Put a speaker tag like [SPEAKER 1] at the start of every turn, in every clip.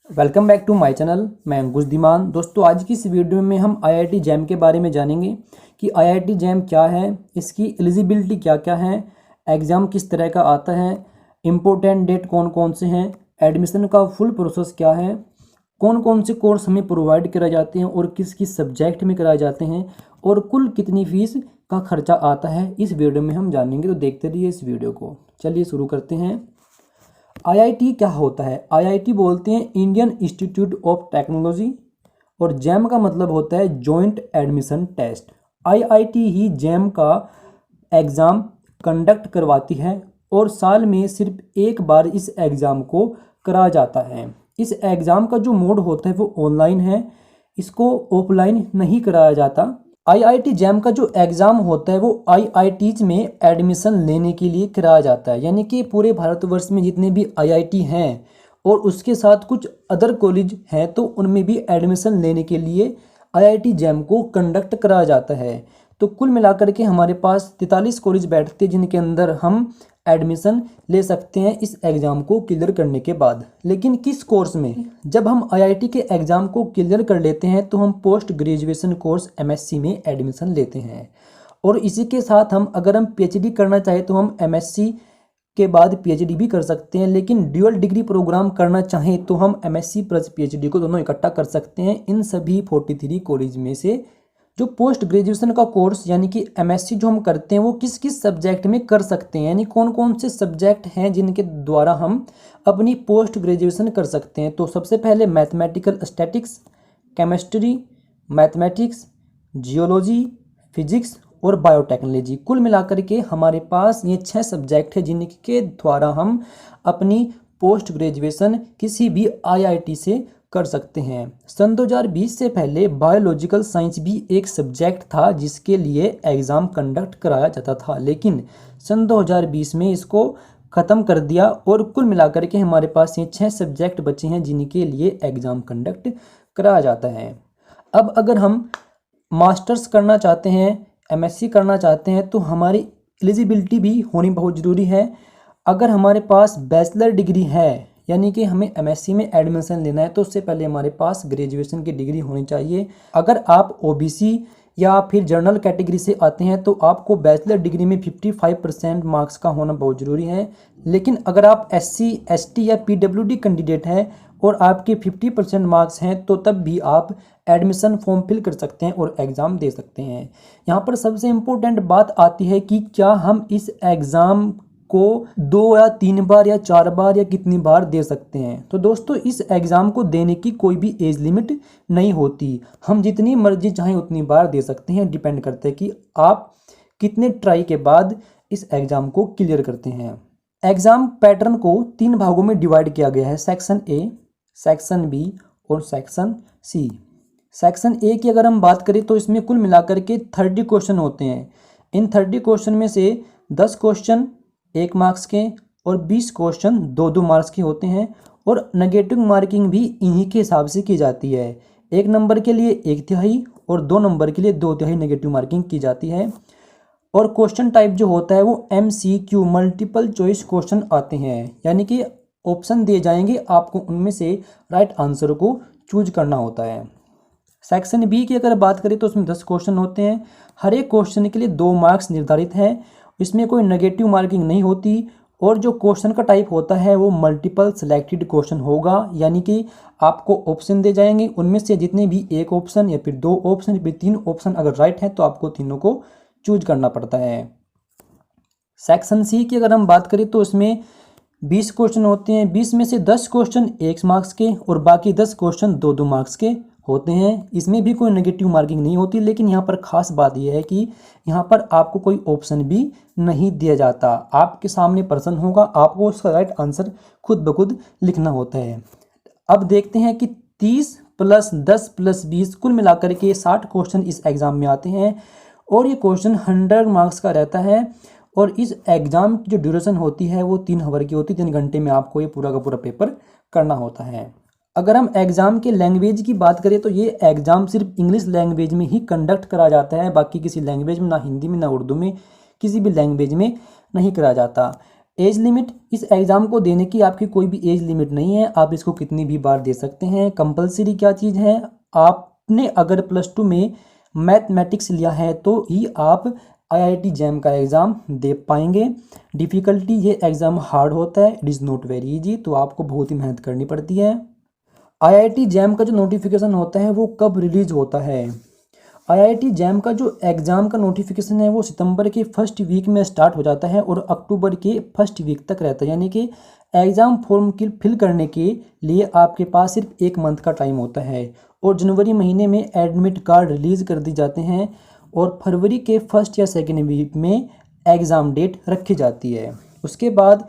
[SPEAKER 1] Welcome back to my channel. मैं अंकुश धीमान। दोस्तों, आज की इस वीडियो में हम आईआईटी जैम के बारे में जानेंगे कि आईआईटी जैम क्या है, इसकी एलिजिबिलिटी क्या क्या है, एग्ज़ाम किस तरह का आता है, इम्पोर्टेंट डेट कौन कौन से हैं, एडमिशन का फुल प्रोसेस क्या है, कौन कौन से कोर्स हमें प्रोवाइड कराए जाते हैं और किस किस सब्जेक्ट में कराए जाते हैं और कुल कितनी फ़ीस का खर्चा आता है, इस वीडियो में हम जानेंगे। तो देखते रहिए इस वीडियो को। चलिए शुरू करते हैं। आईआईटी क्या होता है? आईआईटी बोलते हैं इंडियन इंस्टीट्यूट ऑफ टेक्नोलॉजी, और जैम का मतलब होता है जॉइंट एडमिशन टेस्ट। आईआईटी ही जैम का एग्ज़ाम कंडक्ट करवाती है और साल में सिर्फ एक बार इस एग्ज़ाम को कराया जाता है। इस एग्ज़ाम का जो मोड होता है वो ऑनलाइन है, इसको ऑफलाइन नहीं कराया जाता। आईआईटी जैम का जो एग्ज़ाम होता है वो आईआईटीज में एडमिशन लेने के लिए कराया जाता है, यानी कि पूरे भारतवर्ष में जितने भी आईआईटी हैं और उसके साथ कुछ अदर कॉलेज हैं तो उनमें भी एडमिशन लेने के लिए आईआईटी जैम को कंडक्ट कराया जाता है। तो कुल मिलाकर के हमारे पास 43 कॉलेज बैठते हैं जिनके अंदर हम एडमिशन ले सकते हैं इस एग्ज़ाम को क्लियर करने के बाद। लेकिन किस कोर्स में? जब हम आईआईटी के एग्ज़ाम को क्लियर कर लेते हैं तो हम पोस्ट ग्रेजुएशन कोर्स एमएससी में एडमिशन लेते हैं, और इसी के साथ हम अगर हम पीएचडी करना चाहें तो हम एमएससी के बाद पीएचडी भी कर सकते हैं। लेकिन ड्यूअल डिग्री प्रोग्राम करना चाहें तो हम एमएससी प्लस पीएचडी को दोनों इकट्ठा कर सकते हैं इन सभी 43 कॉलेज में से। जो पोस्ट ग्रेजुएशन का कोर्स यानी कि एमएससी जो हम करते हैं वो किस किस सब्जेक्ट में कर सकते हैं, यानी कौन कौन से सब्जेक्ट हैं जिनके द्वारा हम अपनी पोस्ट ग्रेजुएशन कर सकते हैं। तो सबसे पहले mathematical statics, chemistry, mathematics, geology, physics और बायोटेक्नोलॉजी। कुल मिलाकर के हमारे पास ये 6 सब्जेक्ट हैं जिनके द्वारा हम अपनी पोस्ट ग्रेजुएशन किसी भी आईआईटी से कर सकते हैं। सन 2020 से पहले बायोलॉजिकल साइंस भी एक सब्जेक्ट था जिसके लिए एग्ज़ाम कंडक्ट कराया जाता था, लेकिन सन 2020 में इसको ख़त्म कर दिया और कुल मिलाकर के हमारे पास ये 6 सब्जेक्ट बचे हैं जिनके लिए एग्ज़ाम कंडक्ट कराया जाता है। अब अगर हम मास्टर्स करना चाहते हैं, एमएससी करना चाहते हैं तो हमारी एलिजिबिलिटी भी होनी बहुत ज़रूरी है। अगर हमारे पास बैचलर डिग्री है यानी कि हमें एमएससी में एडमिशन लेना है तो उससे पहले हमारे पास ग्रेजुएशन की डिग्री होनी चाहिए। अगर आप ओबीसी या फिर जनरल कैटेगरी से आते हैं तो आपको बैचलर डिग्री में 55% मार्क्स का होना बहुत ज़रूरी है। लेकिन अगर आप एससी, एसटी या पीडब्ल्यूडी कैंडिडेट हैं और आपके 50% मार्क्स हैं तो तब भी आप एडमिशन फॉर्म फिल कर सकते हैं और एग्ज़ाम दे सकते हैं। यहाँ पर सबसे इम्पोर्टेंट बात आती है कि क्या हम इस एग्ज़ाम को 2 या 3 बार या 4 बार या कितनी बार दे सकते हैं। तो दोस्तों, इस एग्ज़ाम को देने की कोई भी एज लिमिट नहीं होती, हम जितनी मर्जी चाहें उतनी बार दे सकते हैं। डिपेंड करता है कि आप कितने ट्राई के बाद इस एग्ज़ाम को क्लियर करते हैं। एग्ज़ाम पैटर्न को 3 भागों में डिवाइड किया गया है, सेक्शन ए, सेक्शन बी और सेक्शन सी। सेक्शन ए की अगर हम बात करें तो इसमें कुल मिलाकर के 30 क्वेश्चन होते हैं। इन 30 क्वेश्चन में से 10 क्वेश्चन 1 मार्क्स के और 20 क्वेश्चन 2-2 मार्क्स के होते हैं, और नेगेटिव मार्किंग भी इन्हीं के हिसाब से की जाती है। 1 नंबर के लिए 1/3 और 2 नंबर के लिए 2/3 नेगेटिव मार्किंग की जाती है। और क्वेश्चन टाइप जो होता है वो एमसीक्यू, मल्टीपल चॉइस क्वेश्चन आते हैं, यानी कि ऑप्शन दिए जाएंगे, आपको उनमें से राइट आंसर को चूज करना होता है। सेक्शन बी की अगर बात करें तो उसमें 10 क्वेश्चन होते हैं। हर एक क्वेश्चन के लिए 2 मार्क्स निर्धारित हैं, इसमें कोई नेगेटिव मार्किंग नहीं होती। और जो क्वेश्चन का टाइप होता है वो मल्टीपल सेलेक्टेड क्वेश्चन होगा, यानी कि आपको ऑप्शन दे जाएंगे, उनमें से जितने भी 1 ऑप्शन या फिर 2 ऑप्शन या फिर 3 ऑप्शन अगर राइट है तो आपको तीनों को चूज करना पड़ता है। सेक्शन सी की अगर हम बात करें तो इसमें 20 क्वेश्चन होते हैं। 20 में से 10 क्वेश्चन 1 मार्क्स के और बाकी 10 क्वेश्चन 2-2 मार्क्स के होते हैं। इसमें भी कोई नेगेटिव मार्किंग नहीं होती, लेकिन यहाँ पर खास बात यह है कि यहाँ पर आपको कोई ऑप्शन भी नहीं दिया जाता। आपके सामने प्रश्न होगा, आपको उसका राइट आंसर खुद ब खुद लिखना होता है। अब देखते हैं कि 30 + 10 + 20 कुल मिलाकर के 60 क्वेश्चन इस एग्ज़ाम में आते हैं, और ये क्वेश्चन 100 मार्क्स का रहता है। और इस एग्ज़ाम की जो ड्यूरेशन होती है वो 3 आवर की होती है। 3 घंटे में आपको ये पूरा का पूरा पेपर करना होता है। अगर हम एग्ज़ाम के लैंग्वेज की बात करें तो ये एग्ज़ाम सिर्फ इंग्लिश लैंग्वेज में ही कंडक्ट करा जाता है, बाकी किसी लैंग्वेज में, ना हिंदी में ना उर्दू में, किसी भी लैंग्वेज में नहीं कराया जाता। एज लिमिट, इस एग्ज़ाम को देने की आपकी कोई भी एज लिमिट नहीं है, आप इसको कितनी भी बार दे सकते हैं। कंपलसरी क्या चीज़ है, आपने अगर +2 में मैथमेटिक्स लिया है तो ही आप IIT जैम का एग्ज़ाम दे पाएंगे। डिफ़िकल्टी, ये एग्ज़ाम हार्ड होता है, it is not very easy, तो आपको बहुत ही मेहनत करनी पड़ती है। IIT जैम का जो नोटिफिकेशन होता है वो कब रिलीज़ होता है? IIT जैम का जो एग्ज़ाम का नोटिफिकेशन है वो सितंबर के फर्स्ट वीक में स्टार्ट हो जाता है और अक्टूबर के फर्स्ट वीक तक रहता है, यानी कि एग्ज़ाम फॉर्म की फिल करने के लिए आपके पास सिर्फ 1 मंथ का टाइम होता है। और जनवरी महीने में एडमिट कार्ड रिलीज़ कर दी जाते हैं और फरवरी के फर्स्ट या सेकेंड वीक में एग्ज़ाम डेट रखी जाती है। उसके बाद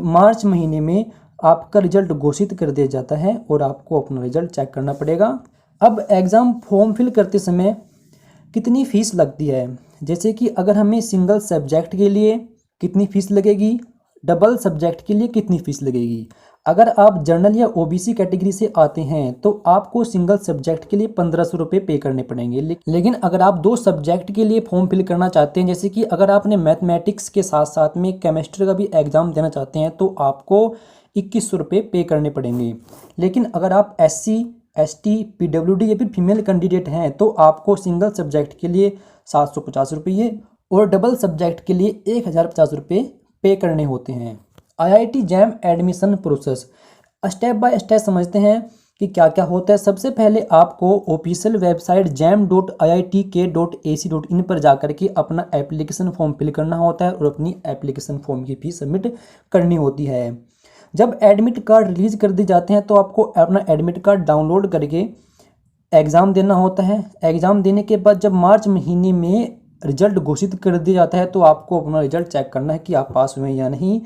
[SPEAKER 1] मार्च महीने में आपका रिजल्ट घोषित कर दिया जाता है और आपको अपना रिजल्ट चेक करना पड़ेगा। अब एग्ज़ाम फॉर्म फिल करते समय कितनी फ़ीस लगती है, जैसे कि अगर हमें सिंगल सब्जेक्ट के लिए कितनी फ़ीस लगेगी, डबल सब्जेक्ट के लिए कितनी फ़ीस लगेगी। अगर आप जनरल या OBC कैटेगरी से आते हैं तो आपको सिंगल सब्जेक्ट के लिए 1500 रुपये पे करने पड़ेंगे। लेकिन अगर आप 2 सब्जेक्ट के लिए फॉर्म फिल करना चाहते हैं, जैसे कि अगर आपने मैथमेटिक्स के साथ साथ में केमिस्ट्री का भी एग्ज़ाम देना चाहते हैं तो आपको 2100 रुपये पे करने पड़ेंगे। लेकिन अगर आप SC ST PWD या फिर फीमेल कैंडिडेट हैं तो आपको सिंगल सब्जेक्ट के लिए 750 रुपये और डबल सब्जेक्ट के लिए 1050 रुपये पे करने होते हैं। IIT jam admission process step by step समझते हैं कि क्या क्या होता है। सबसे पहले आपको ऑफिशियल वेबसाइट jam.iitk.ac.in पर जाकर के अपना एप्लीकेशन फॉर्म फिल करना होता है और अपनी एप्लीकेशन फॉर्म की फीस सबमिट करनी होती है। जब एडमिट कार्ड रिलीज़ कर दिए जाते हैं तो आपको अपना एडमिट कार्ड डाउनलोड करके एग्ज़ाम देना होता है। एग्ज़ाम देने के बाद जब मार्च महीने में रिजल्ट घोषित कर दिया जाता है तो आपको अपना रिजल्ट चेक करना है कि आप पास हुए या नहीं।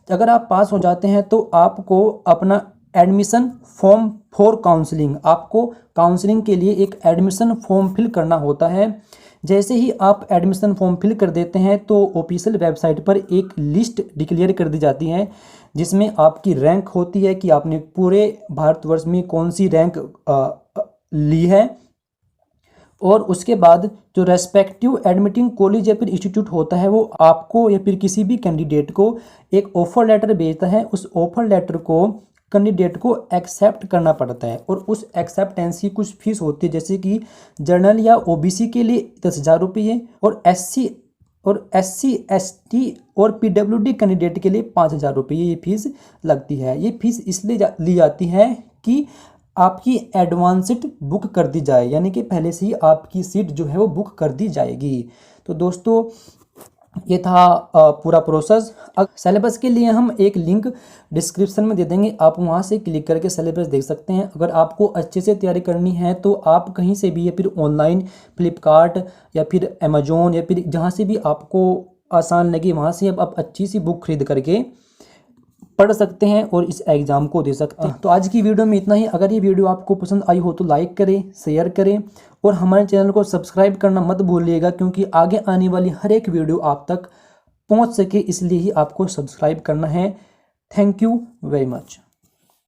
[SPEAKER 1] अगर आप पास हो जाते हैं तो आपको अपना एडमिशन फॉर्म फॉर काउंसलिंग, आपको काउंसलिंग के लिए एक एडमिशन फॉर्म फिल करना होता है। जैसे ही आप एडमिशन फॉर्म फिल कर देते हैं तो ऑफिशियल वेबसाइट पर एक लिस्ट डिक्लेयर कर दी जाती है जिसमें आपकी रैंक होती है कि आपने पूरे भारतवर्ष में कौन सी रैंक ली है। और उसके बाद जो रेस्पेक्टिव एडमिटिंग कॉलेज या फिर इंस्टीट्यूट होता है वो आपको या फिर किसी भी कैंडिडेट को एक ऑफर लेटर भेजता है। उस ऑफर लेटर को कैंडिडेट को एक्सेप्ट करना पड़ता है और उस एक्सेप्टेंस की कुछ फीस होती है, जैसे कि जनरल या OBC के लिए 10,000 रुपये और SC ST और PWD कैंडिडेट के लिए 5,000 रुपये ये फीस लगती है। ये फीस इसलिए ली जाती है कि आपकी एडवांस सीट बुक कर दी जाए, यानी कि पहले से ही आपकी सीट जो है वो बुक कर दी जाएगी। तो दोस्तों ये था पूरा प्रोसेस। सिलेबस के लिए हम एक लिंक डिस्क्रिप्शन में दे देंगे, आप वहां से क्लिक करके सिलेबस देख सकते हैं। अगर आपको अच्छे से तैयारी करनी है तो आप कहीं से भी या फिर ऑनलाइन फ्लिपकार्ट या फिर अमेजोन या फिर जहां से भी आपको आसान लगे वहां से आप अच्छी सी बुक खरीद करके पढ़ सकते हैं और इस एग्ज़ाम को दे सकते हैं। तो आज की वीडियो में इतना ही। अगर ये वीडियो आपको पसंद आई हो तो लाइक करें, शेयर करें और हमारे चैनल को सब्सक्राइब करना मत भूलिएगा, क्योंकि आगे आने वाली हर एक वीडियो आप तक पहुंच सके इसलिए ही आपको सब्सक्राइब करना है। Thank you very much.